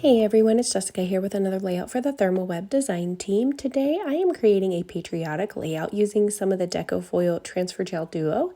Hey everyone, it's Jessica here with another layout for the ThermOWeb design team. Today I am creating a patriotic layout using some of the Deco Foil Transfer Gel Duo.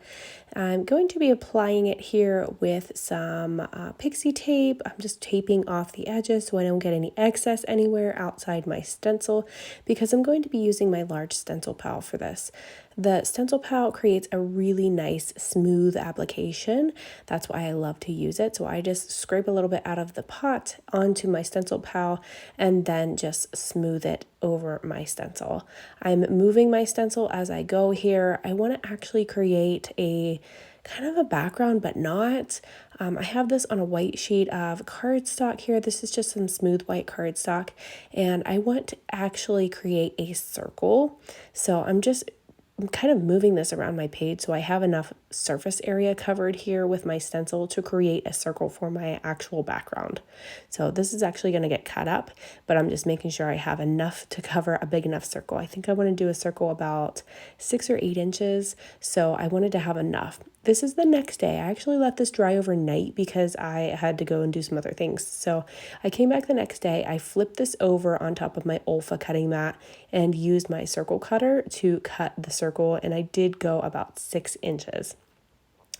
I'm going to be applying it here with some pixie tape. I'm just taping off the edges so I don't get any excess anywhere outside my stencil because I'm going to be using my large stencil pal for this. The stencil pal creates a really nice smooth application. That's why I love to use it. So I just scrape a little bit out of the pot onto my stencil pal and then just smooth it over my stencil. I'm moving my stencil as I go here. I want to actually create a kind of a background, but not. I have this on a white sheet of cardstock here. This is just some smooth white cardstock, and I want to actually create a circle. So I'm kind of moving this around my page so I have enough surface area covered here with my stencil to create a circle for my actual background. So this is actually going to get cut up, but I'm just making sure I have enough to cover a big enough circle. I think I want to do a circle about 6 or 8 inches, so I wanted to have enough. This is the next day. I actually let this dry overnight because I had to go and do some other things. So I came back the next day, I flipped this over on top of my Olfa cutting mat and used my circle cutter to cut the circle, and I did go about 6 inches.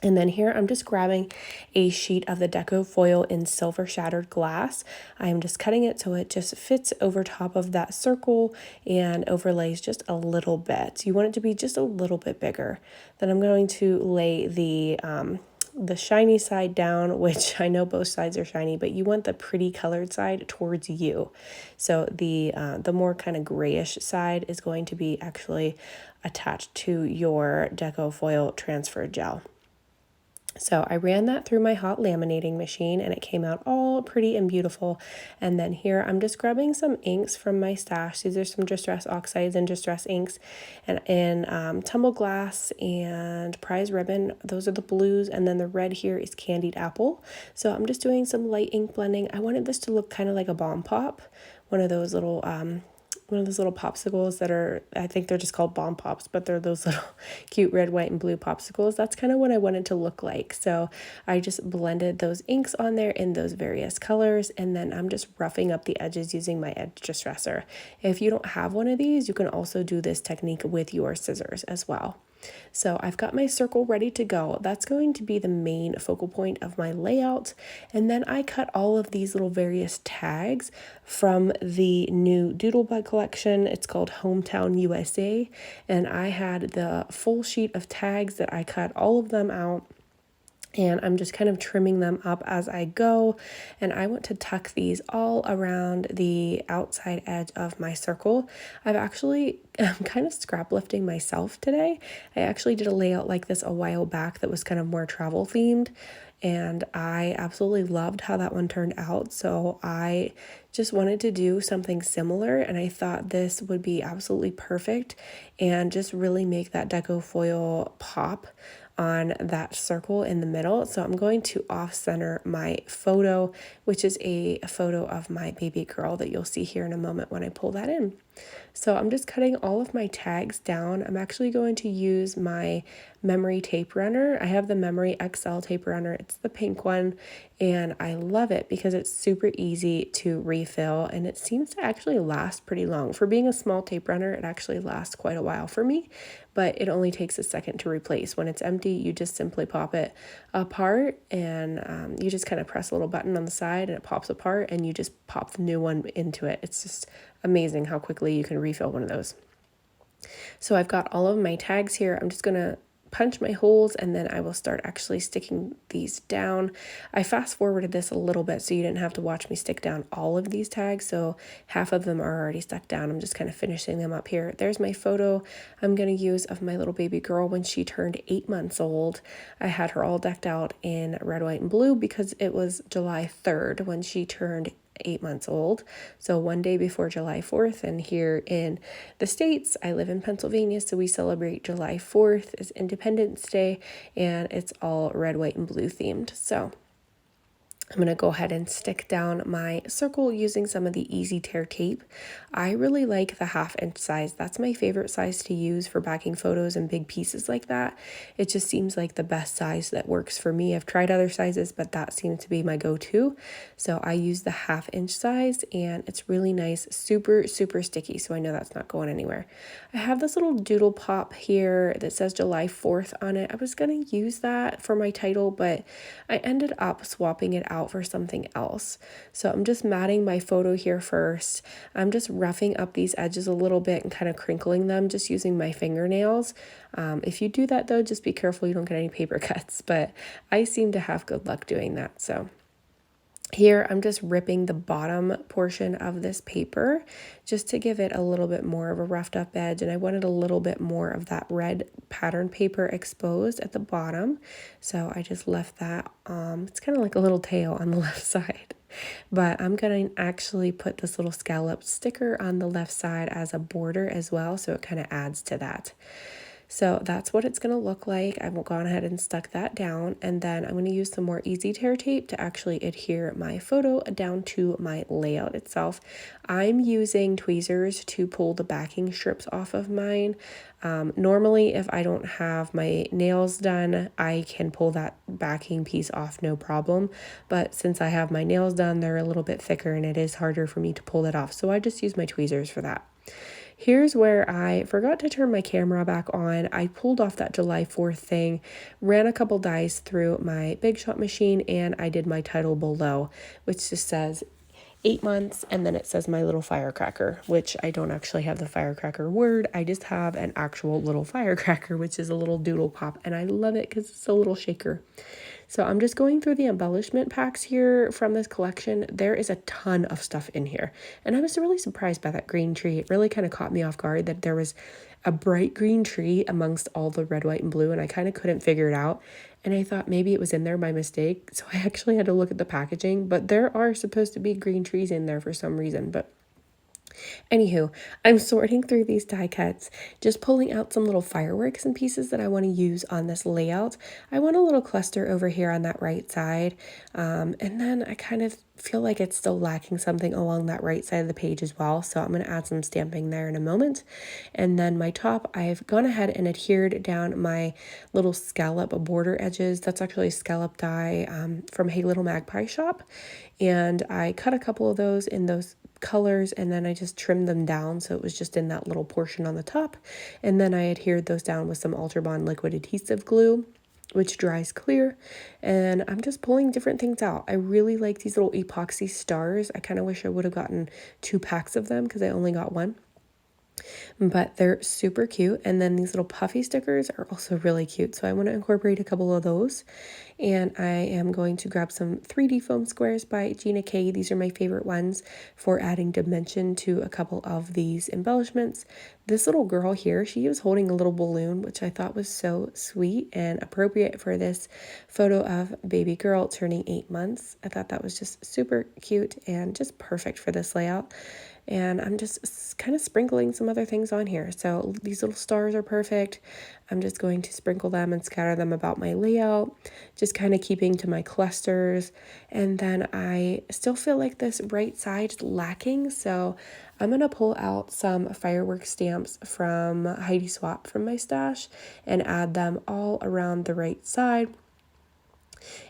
And then here I'm just grabbing a sheet of the Deco foil in silver shattered glass. I'm just cutting it so it just fits over top of that circle and overlays just a little bit. You want it to be just a little bit bigger. Then I'm going to lay the shiny side down, which I know both sides are shiny, but you want the pretty colored side towards you. So the more kind of grayish side is going to be actually attached to your Deco foil transfer gel. So I ran that through my hot laminating machine and it came out all pretty and beautiful. And then here I'm just grabbing some inks from my stash. These are some Distress Oxides and Distress inks, and in Tumble Glass and Prize Ribbon, those are the blues, and then the red here is Candied Apple. So I'm just doing some light ink blending. I wanted this to look kind of like a bomb pop, one of those little popsicles that are, I think they're just called bomb pops, but they're those little cute red, white, and blue popsicles. That's kind of what I wanted to look like. So I just blended those inks on there in those various colors, and then I'm just roughing up the edges using my edge distresser. If you don't have one of these, you can also do this technique with your scissors as well. So I've got my circle ready to go. That's going to be the main focal point of my layout. And then I cut all of these little various tags from the new Doodlebug collection. It's called Hometown USA. And I had the full sheet of tags that I cut all of them out. And I'm just kind of trimming them up as I go. And I want to tuck these all around the outside edge of my circle. I'm kind of scrap lifting myself today. I actually did a layout like this a while back that was kind of more travel themed, and I absolutely loved how that one turned out. So I just wanted to do something similar, and I thought this would be absolutely perfect and just really make that Deco foil pop on that circle in the middle. So I'm going to off center my photo, which is a photo of my baby girl that you'll see here in a moment when I pull that in. So I'm just cutting all of my tags down. I'm actually going to use my memory tape runner. I have the Memory XL tape runner. It's the pink one, and I love it because it's super easy to refill, and it seems to actually last pretty long. For being a small tape runner, it actually lasts quite a while for me, but it only takes a second to replace. When it's empty, you just simply pop it apart, and you just kind of press a little button on the side and it pops apart, and you just pop the new one into it. It's just amazing how quickly you can refill one of those. So I've got all of my tags here. I'm just going to punch my holes, and then I will start actually sticking these down. I fast forwarded this a little bit so you didn't have to watch me stick down all of these tags, so half of them are already stuck down. I'm just kind of finishing them up here. There's my photo I'm going to use of my little baby girl when she turned 8 months old. I had her all decked out in red, white, and blue because it was July 3rd when she turned 8 months old, so one day before July 4th. And here in the States, I live in Pennsylvania, so we celebrate July 4th as Independence Day, and it's all red, white, and blue themed. So I'm going to go ahead and stick down my circle using some of the easy tear tape. I really like the 1/2 inch size. That's my favorite size to use for backing photos and big pieces like that. It just seems like the best size that works for me. I've tried other sizes, but that seems to be my go-to. So I use the 1/2 inch size, and it's really nice, super, super sticky. So I know that's not going anywhere. I have this little doodle pop here that says July 4th on it. I was going to use that for my title, but I ended up swapping it out for something else. So I'm just matting my photo here first. I'm just roughing up these edges a little bit and kind of crinkling them just using my fingernails. If you do that though, just be careful you don't get any paper cuts, but I seem to have good luck doing that. So here, I'm just ripping the bottom portion of this paper just to give it a little bit more of a roughed up edge. And I wanted a little bit more of that red pattern paper exposed at the bottom. So I just left that, it's kind of like a little tail on the left side. But I'm going to actually put this little scallop sticker on the left side as a border as well. So it kind of adds to that. So that's what it's going to look like. I've gone ahead and stuck that down, and then I'm going to use some more easy tear tape to actually adhere my photo down to my layout itself. I'm using tweezers to pull the backing strips off of mine. Normally, if I don't have my nails done, I can pull that backing piece off no problem. But since I have my nails done, they're a little bit thicker and it is harder for me to pull that off. So I just use my tweezers for that. Here's where I forgot to turn my camera back on. I pulled off that July 4th thing, ran a couple dies through my Big Shot machine, and I did my title below, which just says 8 months, and then it says my little firecracker, which I don't actually have the firecracker word. I just have an actual little firecracker, which is a little doodle pop, and I love it because it's a little shaker. So I'm just going through the embellishment packs here from this collection. There is a ton of stuff in here. And I was really surprised by that green tree. It really kind of caught me off guard that there was a bright green tree amongst all the red, white, and blue, and I kind of couldn't figure it out. And I thought maybe it was in there by mistake. So I actually had to look at the packaging, but there are supposed to be green trees in there for some reason. But anywho, I'm sorting through these die cuts, just pulling out some little fireworks and pieces that I want to use on this layout. I want a little cluster over here on that right side, and then I kind of feel like it's still lacking something along that right side of the page as well, so I'm going to add some stamping there in a moment. And then my top, I've gone ahead and adhered down my little scallop border edges. That's actually a scallop die from Hey Little Magpie shop, and I cut a couple of those in those colors, and then I just trimmed them down so it was just in that little portion on the top, and then I adhered those down with some Ultra Bond liquid adhesive glue, which dries clear, and I'm just pulling different things out. I really like these little epoxy stars. I kind of wish I would have gotten 2 packs of them because I only got 1. But they're super cute. And then these little puffy stickers are also really cute. So I want to incorporate a couple of those. And I am going to grab some 3D foam squares by Gina K. These are my favorite ones for adding dimension to a couple of these embellishments. This little girl here, she was holding a little balloon, which I thought was so sweet and appropriate for this photo of baby girl turning 8 months. I thought that was just super cute and just perfect for this layout. And I'm just kind of sprinkling some other things on here. So these little stars are perfect. I'm just going to sprinkle them and scatter them about my layout, just kind of keeping to my clusters. And then I still feel like this right side is lacking, so I'm going to pull out some fireworks stamps from Heidi Swapp from my stash and add them all around the right side.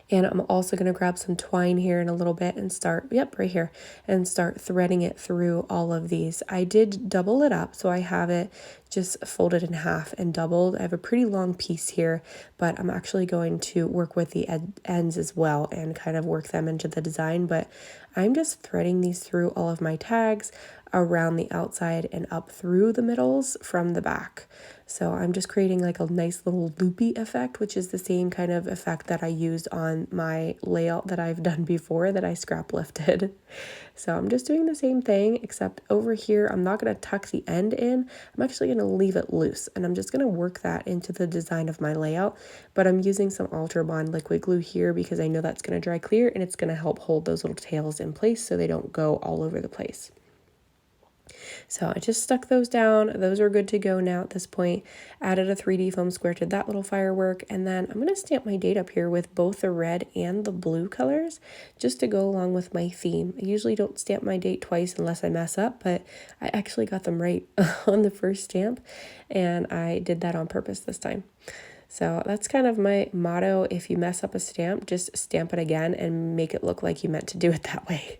And I'm also going to grab some twine here in a little bit and start, right here, and start threading it through all of these. I did double it up, so I have it just folded in half and doubled. I have a pretty long piece here, but I'm actually going to work with the ends as well and kind of work them into the design. But I'm just threading these through all of my tags around the outside and up through the middles from the back. So I'm just creating like a nice little loopy effect, which is the same kind of effect that I used on my layout that I've done before that I scrap lifted. So I'm just doing the same thing, except over here, I'm not going to tuck the end in. I'm actually going to leave it loose, and I'm just going to work that into the design of my layout. But I'm using some Ultra Bond liquid glue here because I know that's going to dry clear, and it's going to help hold those little tails in place so they don't go all over the place. So I just stuck those down. Those are good to go now at this point. Added a 3D foam square to that little firework, and then I'm going to stamp my date up here with both the red and the blue colors just to go along with my theme. I usually don't stamp my date twice unless I mess up, but I actually got them right on the first stamp, and I did that on purpose this time. So that's kind of my motto. If you mess up a stamp, just stamp it again and make it look like you meant to do it that way.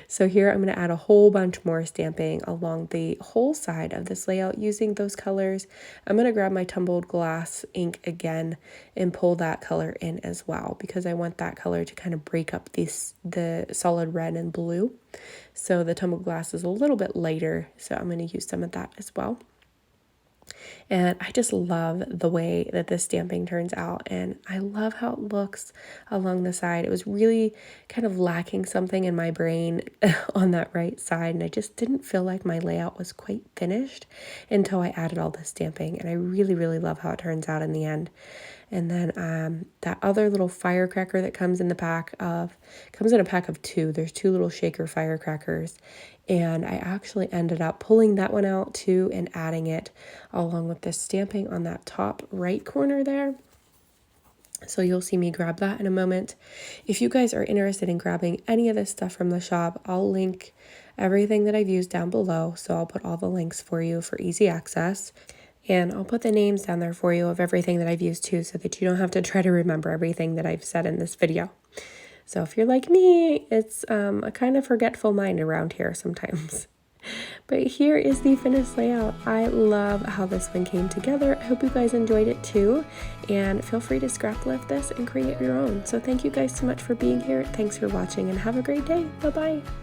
So here I'm going to add a whole bunch more stamping along the whole side of this layout using those colors. I'm going to grab my tumbled glass ink again and pull that color in as well, because I want that color to kind of break up the solid red and blue. So the tumbled glass is a little bit lighter, so I'm going to use some of that as well. And I just love the way that this stamping turns out, and I love how it looks along the side. It was really kind of lacking something in my brain on that right side, and I just didn't feel like my layout was quite finished until I added all the stamping, and I really, really love how it turns out in the end. And then that other little firecracker that comes in a pack of 2. There's 2 little shaker firecrackers. And I actually ended up pulling that one out too and adding it along with the stamping on that top right corner there. So you'll see me grab that in a moment. If you guys are interested in grabbing any of this stuff from the shop, I'll link everything that I've used down below. So I'll put all the links for you for easy access. And I'll put the names down there for you of everything that I've used too, so that you don't have to try to remember everything that I've said in this video. So if you're like me, it's a kind of forgetful mind around here sometimes. But here is the finished layout. I love how this one came together. I hope you guys enjoyed it too. And feel free to scrap lift this and create your own. So thank you guys so much for being here. Thanks for watching and have a great day. Bye-bye.